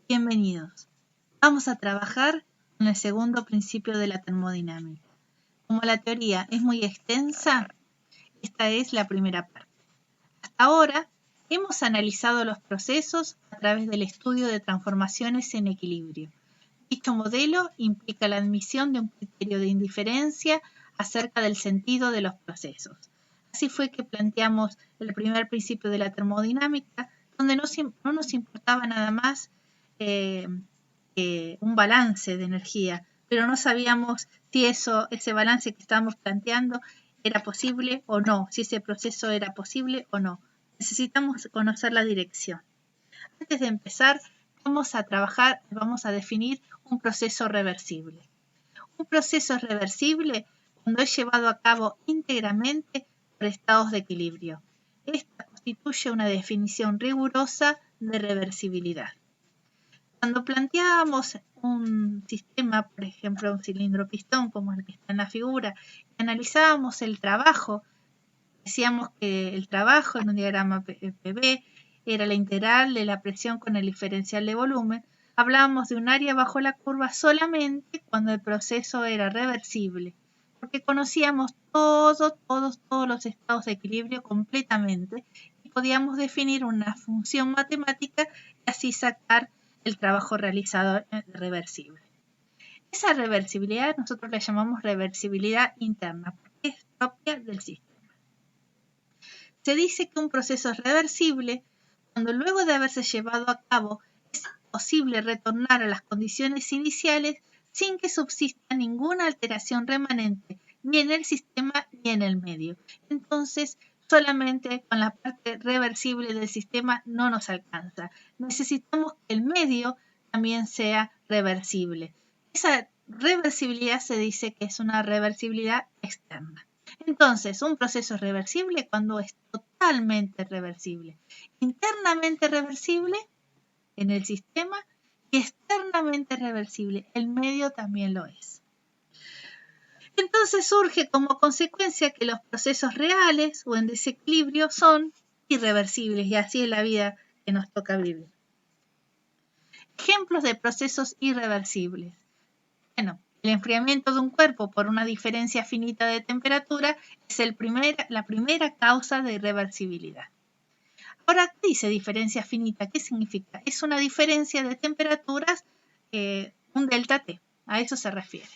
Bienvenidos. Vamos a trabajar con el segundo principio de la termodinámica. Como la teoría es muy extensa, esta es la primera parte. Hasta ahora hemos analizado los procesos a través del estudio de transformaciones en equilibrio. Dicho modelo implica la admisión de un criterio de indiferencia acerca del sentido de los procesos. Así fue que planteamos el primer principio de la termodinámica, donde no nos importaba nada más un balance de energía, pero no sabíamos si ese balance que estábamos planteando era posible o no, si ese proceso era posible o no. Necesitamos conocer la dirección. Antes de empezar, vamos a definir un proceso reversible. Un proceso es reversible cuando es llevado a cabo íntegramente por estados de equilibrio. Esta constituye una definición rigurosa de reversibilidad. Cuando planteábamos un sistema, por ejemplo, un cilindro pistón, como el que está en la figura, y analizábamos el trabajo, decíamos que el trabajo en un diagrama PV era la integral de la presión con el diferencial de volumen. Hablábamos de un área bajo la curva solamente cuando el proceso era reversible, porque conocíamos todos los estados de equilibrio completamente y podíamos definir una función matemática y así sacar el trabajo realizado reversible. Esa reversibilidad nosotros la llamamos reversibilidad interna, porque es propia del sistema. Se dice que un proceso es reversible cuando luego de haberse llevado a cabo es posible retornar a las condiciones iniciales sin que subsista ninguna alteración remanente ni en el sistema ni en el medio. Entonces, solamente con la parte reversible del sistema no nos alcanza. Necesitamos que el medio también sea reversible. Esa reversibilidad se dice que es una reversibilidad externa. Entonces, un proceso es reversible cuando es totalmente reversible, internamente reversible en el sistema y externamente reversible. El medio también lo es. Entonces surge como consecuencia que los procesos reales o en desequilibrio son irreversibles y así es la vida que nos toca vivir. Ejemplos de procesos irreversibles. Bueno, el enfriamiento de un cuerpo por una diferencia finita de temperatura es la primera causa de irreversibilidad. Ahora, ¿qué dice diferencia finita? ¿Qué significa? Es una diferencia de temperaturas, un delta T, a eso se refiere.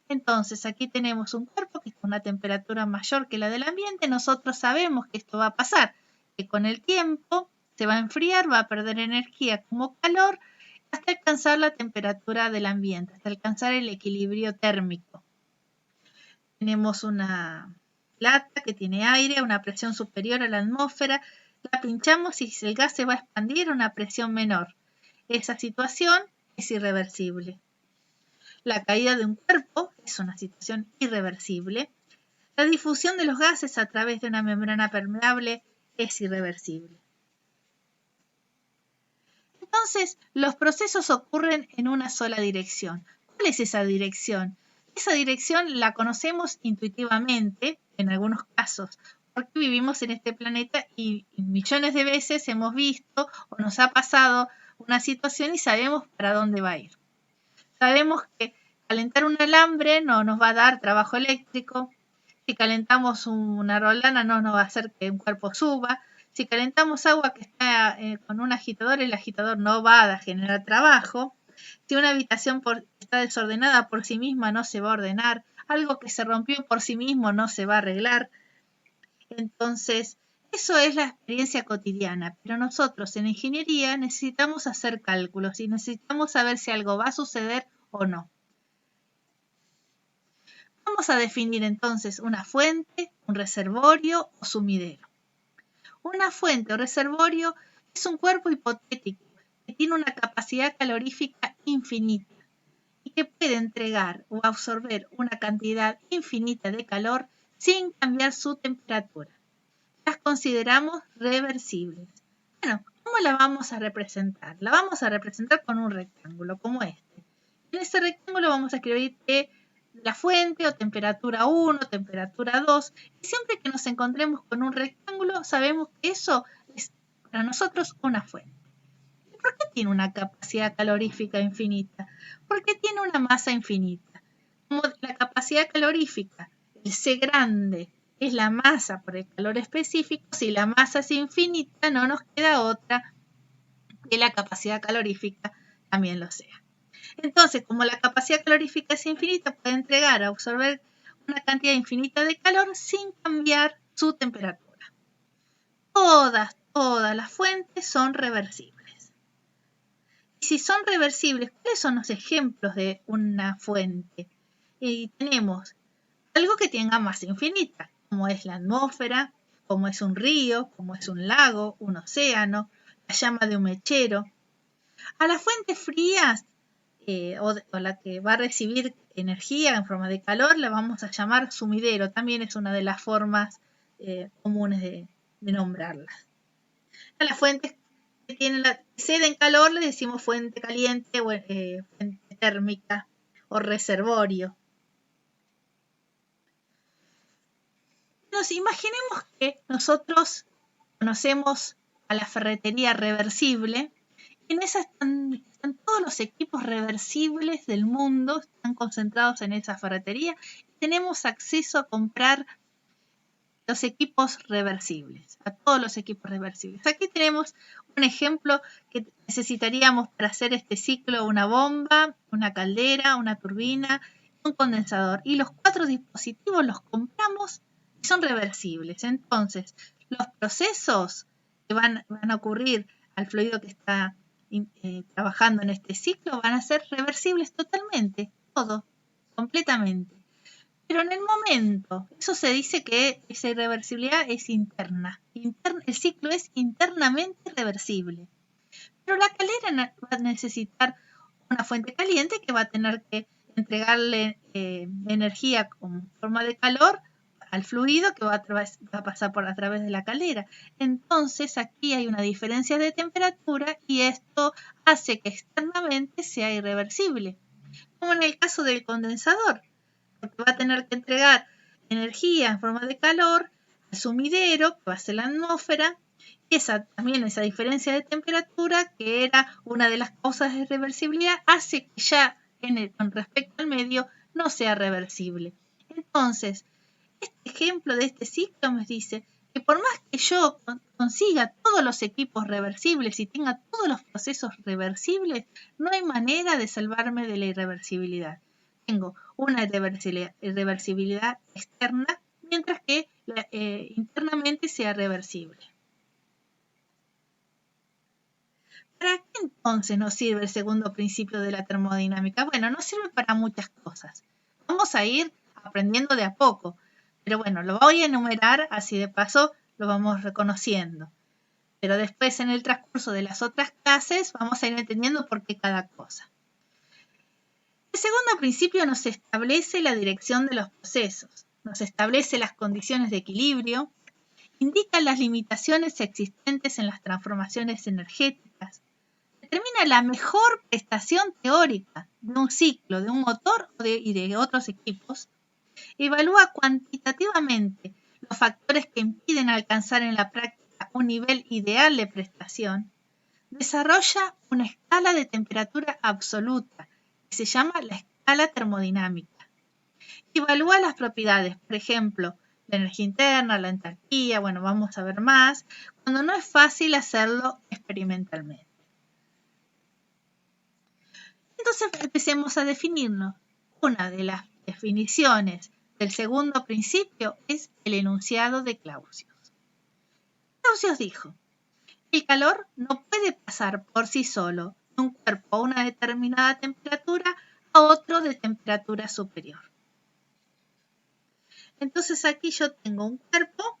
Entonces, aquí tenemos un cuerpo que está a una temperatura mayor que la del ambiente. Nosotros sabemos que esto va a pasar, que con el tiempo se va a enfriar, va a perder energía como calor, hasta alcanzar la temperatura del ambiente, hasta alcanzar el equilibrio térmico. Tenemos una plata que tiene aire a una presión superior a la atmósfera, la pinchamos y el gas se va a expandir a una presión menor. Esa situación es irreversible. La caída de un cuerpo es una situación irreversible. La difusión de los gases a través de una membrana permeable es irreversible. Entonces, los procesos ocurren en una sola dirección. ¿Cuál es esa dirección? Esa dirección la conocemos intuitivamente, en algunos casos, porque vivimos en este planeta y millones de veces hemos visto o nos ha pasado una situación y sabemos para dónde va a ir. Sabemos que calentar un alambre no nos va a dar trabajo eléctrico. Si calentamos una roldana no nos va a hacer que un cuerpo suba. Si calentamos agua que está con un agitador, el agitador no va a generar trabajo. Si una habitación está desordenada por sí misma, no se va a ordenar. Algo que se rompió por sí mismo no se va a arreglar. Entonces, eso es la experiencia cotidiana. Pero nosotros en ingeniería necesitamos hacer cálculos y necesitamos saber si algo va a suceder o no. Vamos a definir entonces una fuente, un reservorio o sumidero. Una fuente o reservorio es un cuerpo hipotético que tiene una capacidad calorífica infinita y que puede entregar o absorber una cantidad infinita de calor sin cambiar su temperatura. Las consideramos reversibles. Bueno, ¿cómo la vamos a representar? La vamos a representar con un rectángulo como este. En ese rectángulo vamos a escribir que la fuente o temperatura 1, temperatura 2, y siempre que nos encontremos con un rectángulo sabemos que eso es para nosotros una fuente. ¿Y por qué tiene una capacidad calorífica infinita? Porque tiene una masa infinita. Como la capacidad calorífica, el C grande, es la masa por el calor específico, si la masa es infinita, no nos queda otra que la capacidad calorífica también lo sea. Entonces, como la capacidad calorífica es infinita, puede entregar, absorber una cantidad infinita de calor sin cambiar su temperatura. Todas las fuentes son reversibles. Y si son reversibles, ¿cuáles son los ejemplos de una fuente? Y tenemos algo que tenga masa infinita, como es la atmósfera, como es un río, como es un lago, un océano, la llama de un mechero. A las fuentes frías o la que va a recibir energía en forma de calor la vamos a llamar sumidero. También es una de las formas comunes de nombrarlas. A las fuentes que ceden calor le decimos fuente caliente o fuente térmica o reservorio. Imaginemos que nosotros conocemos a la ferretería reversible. En esa están todos los equipos reversibles del mundo, están concentrados en esa ferretería. Tenemos acceso a comprar los equipos reversibles, a todos los equipos reversibles. Aquí tenemos un ejemplo que necesitaríamos para hacer este ciclo: una bomba, una caldera, una turbina, un condensador. Y los 4 dispositivos los compramos y son reversibles. Entonces, los procesos que van a ocurrir al fluido que está trabajando en este ciclo van a ser reversibles totalmente, todo, completamente. Pero en el momento, eso se dice que esa irreversibilidad es interna. El ciclo es internamente reversible. Pero la caldera va a necesitar una fuente caliente que va a tener que entregarle energía con forma de calor al fluido que va a pasar por a través de la caldera. Entonces aquí hay una diferencia de temperatura y esto hace que externamente sea irreversible. Como en el caso del condensador, porque va a tener que entregar energía en forma de calor al sumidero, que va a ser la atmósfera, y también esa diferencia de temperatura, que era una de las causas de reversibilidad, hace que ya con respecto al medio no sea reversible. Entonces, este ejemplo de este ciclo me dice que por más que yo consiga todos los equipos reversibles y tenga todos los procesos reversibles, no hay manera de salvarme de la irreversibilidad. Tengo una irreversibilidad externa, mientras que internamente sea reversible. ¿Para qué entonces nos sirve el segundo principio de la termodinámica? Bueno, nos sirve para muchas cosas. Vamos a ir aprendiendo de a poco, pero bueno, lo voy a enumerar, así de paso lo vamos reconociendo. Pero después, en el transcurso de las otras clases, vamos a ir entendiendo por qué cada cosa. El segundo principio nos establece la dirección de los procesos, nos establece las condiciones de equilibrio, indica las limitaciones existentes en las transformaciones energéticas, determina la mejor prestación teórica de un ciclo, de un motor y de otros equipos, evalúa cuantitativamente los factores que impiden alcanzar en la práctica un nivel ideal de prestación, desarrolla una escala de temperatura absoluta, que se llama la escala termodinámica. Evalúa las propiedades, por ejemplo, la energía interna, la entalpía, bueno, vamos a ver más, cuando no es fácil hacerlo experimentalmente. Entonces empecemos a definirnos. Una de las definiciones del segundo principio es el enunciado de Clausius. Clausius dijo: el calor no puede pasar por sí solo de un cuerpo a una determinada temperatura a otro de temperatura superior. Entonces aquí yo tengo un cuerpo,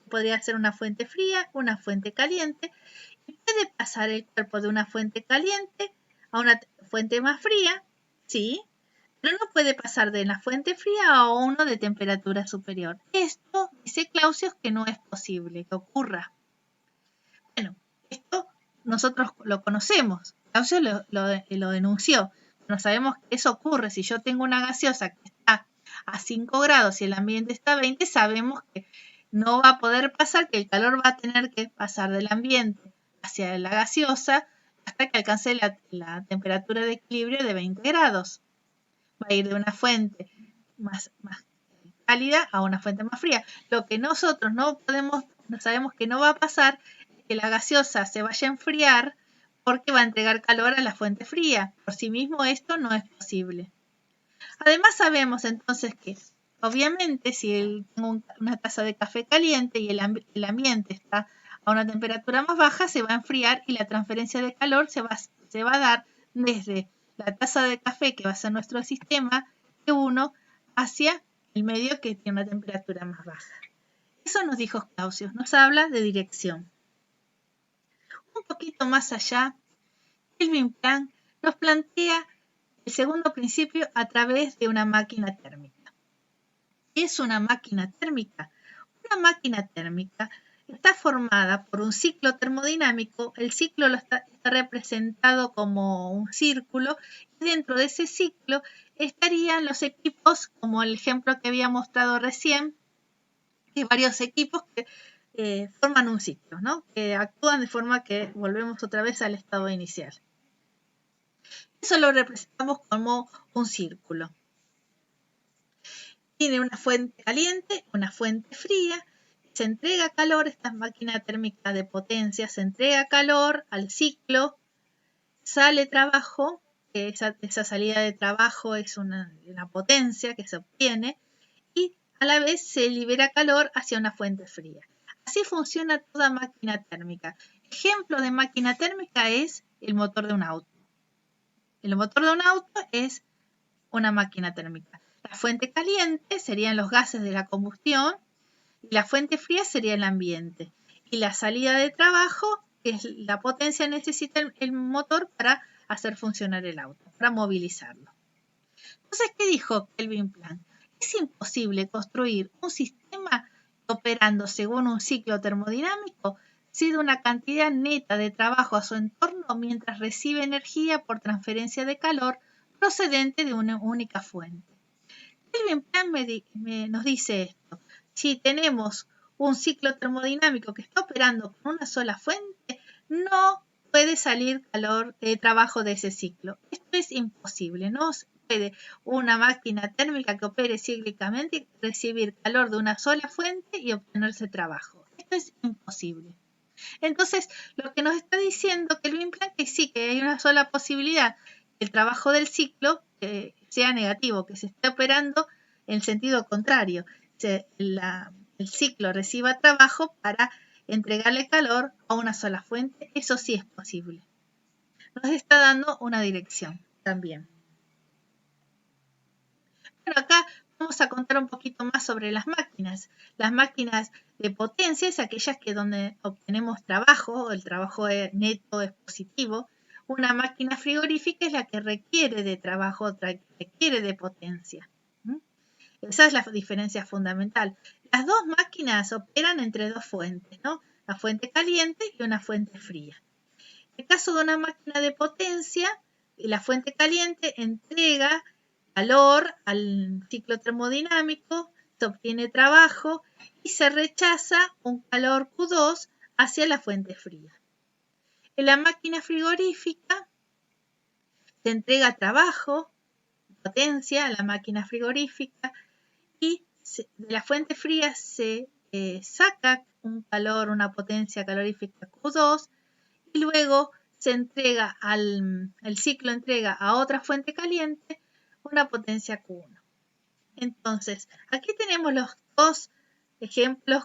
podría ser una fuente fría, una fuente caliente, y puede pasar el cuerpo de una fuente caliente a una fuente más fría, sí, pero no puede pasar de la fuente fría a uno de temperatura superior. Esto dice Clausius que no es posible que ocurra. Bueno, esto nosotros lo conocemos, Clausius lo denunció. No sabemos que eso ocurre. Si yo tengo una gaseosa que está a 5 grados y el ambiente está a 20, sabemos que no va a poder pasar, que el calor va a tener que pasar del ambiente hacia la gaseosa hasta que alcance la temperatura de equilibrio de 20 grados. Va a ir de una fuente más cálida a una fuente más fría. Lo que nosotros no sabemos que no va a pasar es que la gaseosa se vaya a enfriar porque va a entregar calor a la fuente fría. Por sí mismo esto no es posible. Además sabemos entonces que obviamente si tengo una taza de café caliente y el ambiente está a una temperatura más baja, se va a enfriar y la transferencia de calor se va a dar desde la taza de café que va a ser nuestro sistema T1 hacia el medio que tiene una temperatura más baja. Eso nos dijo Clausius, nos habla de dirección. Un poquito más allá, Kelvin Planck nos plantea el segundo principio a través de una máquina térmica. ¿Qué es una máquina térmica? Una máquina térmica está formada por un ciclo termodinámico. El ciclo está representado como un círculo y dentro de ese ciclo estarían los equipos, como el ejemplo que había mostrado recién, que varios equipos que forman un ciclo, ¿no? Que actúan de forma que volvemos otra vez al estado inicial. Eso lo representamos como un círculo. Tiene una fuente caliente, una fuente fría, se entrega calor, esta máquina térmica de potencia, se entrega calor al ciclo, sale trabajo, que esa salida de trabajo es una potencia que se obtiene, y a la vez se libera calor hacia una fuente fría. Así funciona toda máquina térmica. Ejemplo de máquina térmica es el motor de un auto. El motor de un auto es una máquina térmica. La fuente caliente serían los gases de la combustión y la fuente fría sería el ambiente. Y la salida de trabajo es la potencia que necesita el motor para hacer funcionar el auto, para movilizarlo. Entonces, ¿qué dijo Kelvin Planck? Es imposible construir un sistema operando según un ciclo termodinámico si da una cantidad neta de trabajo a su entorno mientras recibe energía por transferencia de calor procedente de una única fuente. Kelvin Planck nos dice esto. Si tenemos un ciclo termodinámico que está operando con una sola fuente, no puede salir trabajo de ese ciclo. Esto es imposible. No puede una máquina térmica que opere cíclicamente recibir calor de una sola fuente y obtenerse trabajo. Esto es imposible. Entonces, lo que nos está diciendo Kelvin Planck es sí que hay una sola posibilidad, que el trabajo del ciclo sea negativo, que se esté operando en sentido contrario. El ciclo reciba trabajo para entregarle calor a una sola fuente. Eso sí es posible. Nos está dando una dirección también. Bueno, acá vamos a contar un poquito más sobre las máquinas. Las máquinas de potencia es aquellas que donde obtenemos trabajo, el trabajo neto es positivo. Una máquina frigorífica es la que requiere de trabajo, requiere de potencia. Esa es la diferencia fundamental. Las dos máquinas operan entre dos fuentes, ¿no? La fuente caliente y una fuente fría. En el caso de una máquina de potencia, la fuente caliente entrega calor al ciclo termodinámico, se obtiene trabajo y se rechaza un calor Q2 hacia la fuente fría. En la máquina frigorífica se entrega trabajo, potencia a la máquina frigorífica y de la fuente fría se saca un calor, una potencia calorífica Q2 y luego se entrega el ciclo entrega a otra fuente caliente una potencia Q1. Entonces, aquí tenemos los dos ejemplos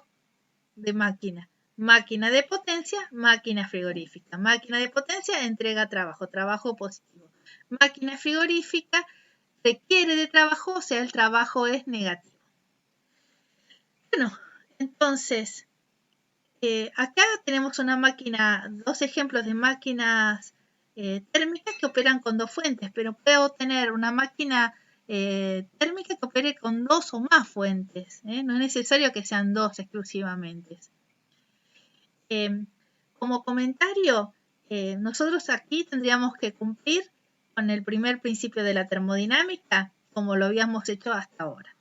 de máquina. Máquina de potencia, máquina frigorífica. Máquina de potencia entrega trabajo, trabajo positivo. Máquina frigorífica requiere de trabajo, o sea, el trabajo es negativo. Bueno, entonces, acá tenemos una máquina, dos ejemplos de máquinas térmicas que operan con dos fuentes, pero puedo tener una máquina térmica que opere con dos o más fuentes. No es necesario que sean dos exclusivamente. Como comentario, nosotros aquí tendríamos que cumplir con el primer principio de la termodinámica, como lo habíamos hecho hasta ahora.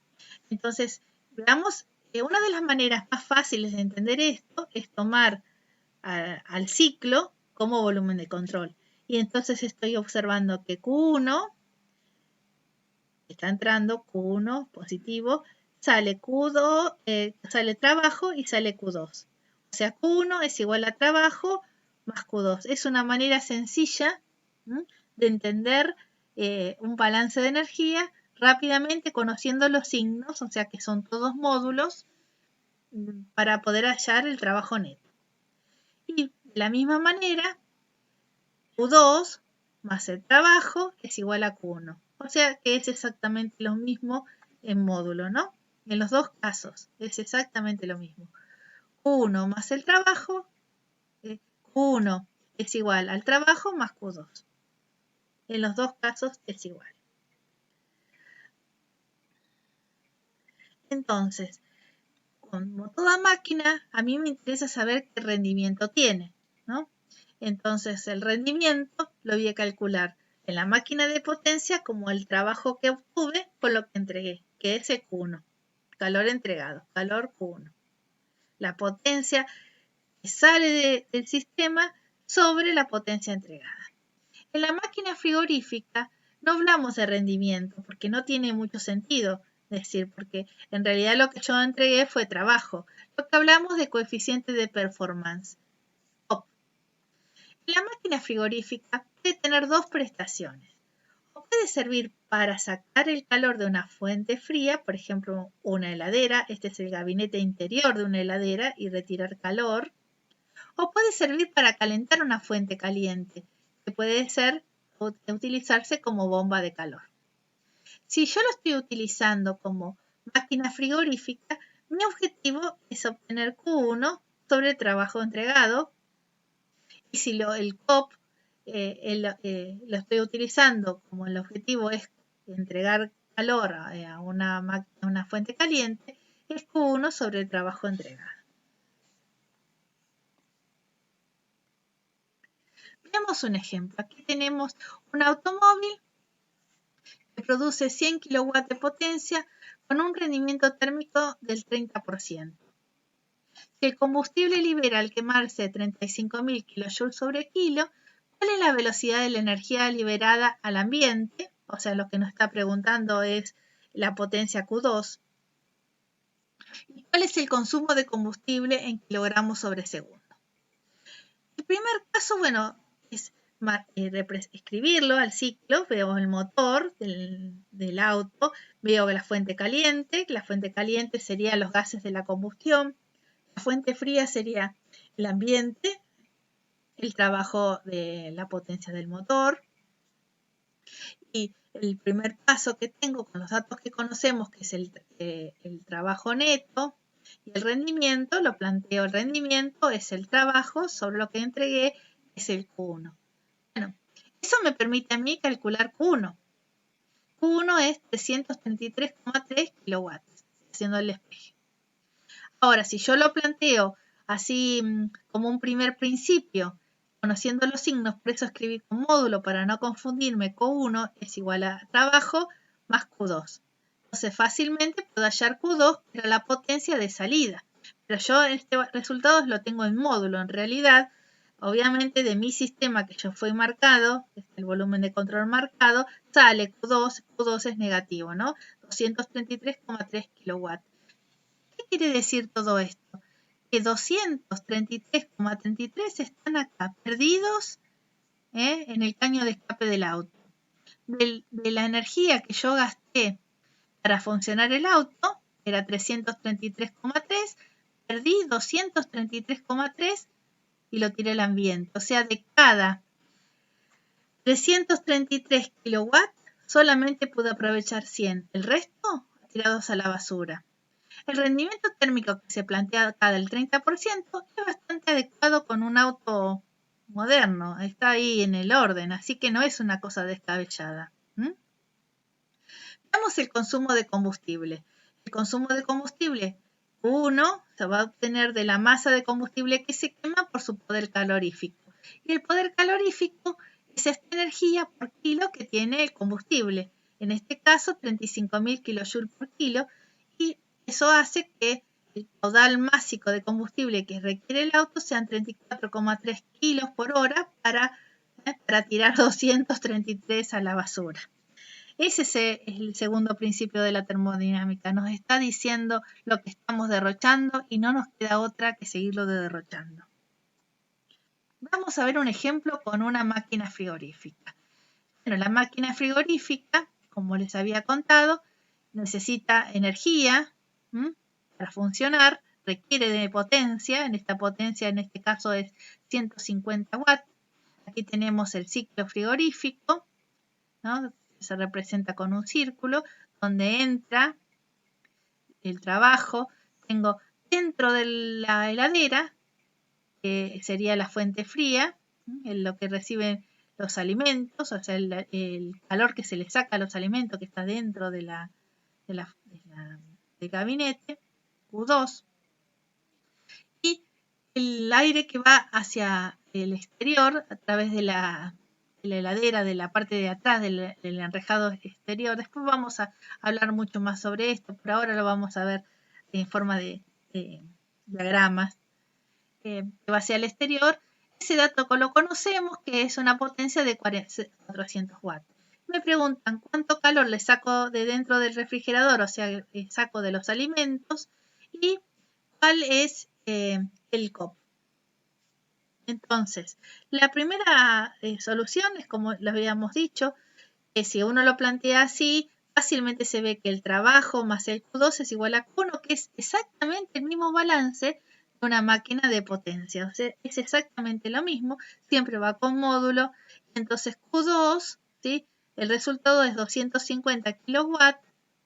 Entonces, veamos, una de las maneras más fáciles de entender esto es tomar al ciclo como volumen de control. Y entonces estoy observando que Q1 está entrando, Q1 positivo, sale Q2, sale trabajo y sale Q2. O sea, Q1 es igual a trabajo más Q2. Es una manera sencilla de entender un balance de energía rápidamente conociendo los signos, o sea que son todos módulos, para poder hallar el trabajo neto. Y de la misma manera, Q2 más el trabajo es igual a Q1. O sea que es exactamente lo mismo en módulo, ¿no? En los dos casos es exactamente lo mismo. Q1 más el trabajo, Q1 es igual al trabajo más Q2. En los dos casos es igual. Entonces, como toda máquina, a mí me interesa saber qué rendimiento tiene, ¿no? Entonces, el rendimiento lo voy a calcular en la máquina de potencia como el trabajo que obtuve por lo que entregué, que es el Q1, calor entregado, calor Q1. La potencia que sale del sistema sobre la potencia entregada. En la máquina frigorífica no hablamos de rendimiento porque no tiene mucho sentido decir, porque en realidad lo que yo entregué fue trabajo. Lo que hablamos de coeficiente de performance. La máquina frigorífica puede tener dos prestaciones. O puede servir para sacar el calor de una fuente fría, por ejemplo, una heladera. Este es el gabinete interior de una heladera y retirar calor. O puede servir para calentar una fuente caliente, que puede utilizarse como bomba de calor. Si yo lo estoy utilizando como máquina frigorífica, mi objetivo es obtener Q1 sobre el trabajo entregado. Y si el COP lo estoy utilizando como el objetivo es entregar calor a una fuente caliente, es Q1 sobre el trabajo entregado. Veamos un ejemplo. Aquí tenemos un automóvil que produce 100 kilowatts de potencia con un rendimiento térmico del 30%. Si el combustible libera al quemarse 35.000 kilojoules sobre kilo, ¿cuál es la velocidad de la energía liberada al ambiente? O sea, lo que nos está preguntando es la potencia Q2. ¿Y cuál es el consumo de combustible en kilogramos sobre segundo? El primer caso, bueno, es escribirlo al ciclo. Veo el motor del auto, veo la fuente caliente. La fuente caliente sería los gases de la combustión. La fuente fría sería el ambiente, el trabajo de la potencia del motor. Y el primer paso que tengo con los datos que conocemos, que es el trabajo neto y el rendimiento, lo planteo. El rendimiento es el trabajo sobre lo que entregué, es el Q1. Bueno, eso me permite a mí calcular Q1. Q1 es 333,3 kilowatts, haciendo el despeje. Ahora, si yo lo planteo así como un primer principio, conociendo los signos, por eso escribí con módulo para no confundirme, Q1 es igual a trabajo más Q2. Entonces fácilmente puedo hallar Q2, pero la potencia de salida. Pero yo este resultado lo tengo en módulo. En realidad, obviamente de mi sistema que yo fue marcado, el volumen de control marcado, sale Q2 es negativo, ¿no? 233,3 kilowatts. ¿Qué quiere decir todo esto? Que 233,33 están acá, perdidos en el caño de escape del auto. De la energía que yo gasté para funcionar el auto, era 333,3, perdí 233,3 y lo tiré al ambiente. O sea, de cada 333 kilowatts, solamente pude aprovechar 100. El resto, tirados a la basura. El rendimiento térmico que se plantea acá del 30% es bastante adecuado con un auto moderno. Está ahí en el orden, así que no es una cosa descabellada. Veamos el consumo de combustible. El consumo de combustible, Q1 se va a obtener de la masa de combustible que se quema por su poder calorífico. Y el poder calorífico es esta energía por kilo que tiene el combustible. En este caso, 35.000 kilojoules por kilo. Y eso hace que el caudal másico de combustible que requiere el auto sean 34,3 kilos por hora para para tirar 233 a la basura. Ese es el segundo principio de la termodinámica. Nos está diciendo lo que estamos derrochando y no nos queda otra que seguirlo derrochando. Vamos a ver un ejemplo con una máquina frigorífica. Bueno, la máquina frigorífica, como les había contado, necesita energía para funcionar, requiere de potencia. Esta potencia en este caso es 150 watts. Aquí tenemos el ciclo frigorífico, ¿no? Se representa con un círculo donde entra el trabajo. Tengo dentro de la heladera, que sería la fuente fría, en lo que reciben los alimentos, o sea, el calor que se le saca a los alimentos que está dentro del gabinete, Q2, y el aire que va hacia el exterior a través de la heladera, de la parte de atrás del enrejado exterior. Después vamos a hablar mucho más sobre esto, por ahora lo vamos a ver en forma de diagramas, que va hacia el exterior. Ese dato lo conocemos, que es una potencia de 400 watts. Me preguntan cuánto calor le saco de dentro del refrigerador, o sea, saco de los alimentos, y cuál es el COP. Entonces, la primera solución es, como lo habíamos dicho, que si uno lo plantea así, fácilmente se ve que el trabajo más el Q2 es igual a Q1, que es exactamente el mismo balance de una máquina de potencia. O sea, es exactamente lo mismo, siempre va con módulo. Entonces, Q2, ¿sí? El resultado es 250 kilowatts,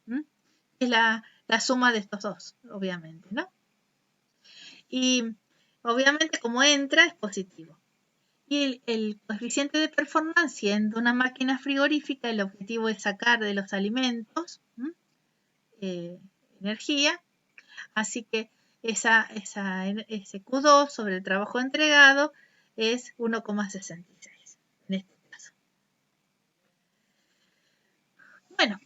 que es la suma de estos dos, obviamente, ¿no? Y obviamente como entra es positivo. Y el coeficiente de performance, siendo una máquina frigorífica, el objetivo es sacar de los alimentos energía. Así que ese Q2 sobre el trabajo entregado es 1,66 en este caso. Bueno,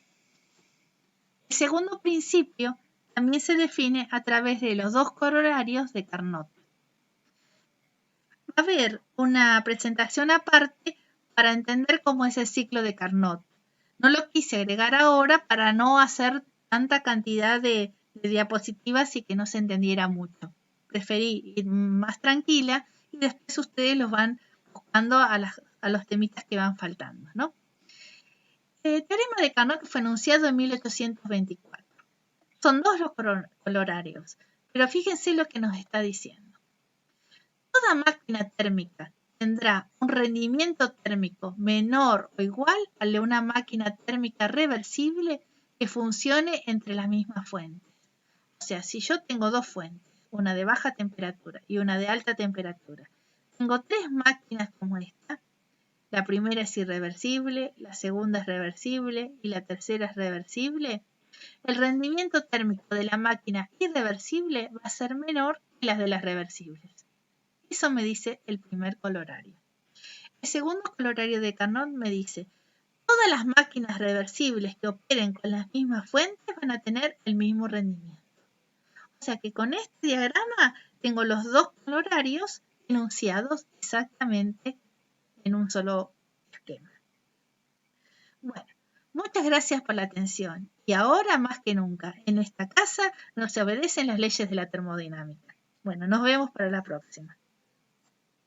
el segundo principio también se define a través de los dos corolarios de Carnot. Va a haber una presentación aparte para entender cómo es el ciclo de Carnot. No lo quise agregar ahora para no hacer tanta cantidad de diapositivas y que no se entendiera mucho. Preferí ir más tranquila y después ustedes los van buscando a los temitas que van faltando, ¿no? El teorema de Carnot fue enunciado en 1824. Son dos los colorarios, pero fíjense lo que nos está diciendo. Toda máquina térmica tendrá un rendimiento térmico menor o igual al de una máquina térmica reversible que funcione entre las mismas fuentes. O sea, si yo tengo dos fuentes, una de baja temperatura y una de alta temperatura, tengo tres máquinas como esta. La primera es irreversible, la segunda es reversible y la tercera es reversible. El rendimiento térmico de la máquina irreversible va a ser menor que las de las reversibles. Eso me dice el primer colorario. El segundo colorario de Carnot me dice, todas las máquinas reversibles que operen con las mismas fuentes van a tener el mismo rendimiento. O sea que con este diagrama tengo los dos colorarios enunciados exactamente en un solo esquema. Bueno, muchas gracias por la atención. Y ahora más que nunca, en esta casa no se obedecen las leyes de la termodinámica. Bueno, nos vemos para la próxima.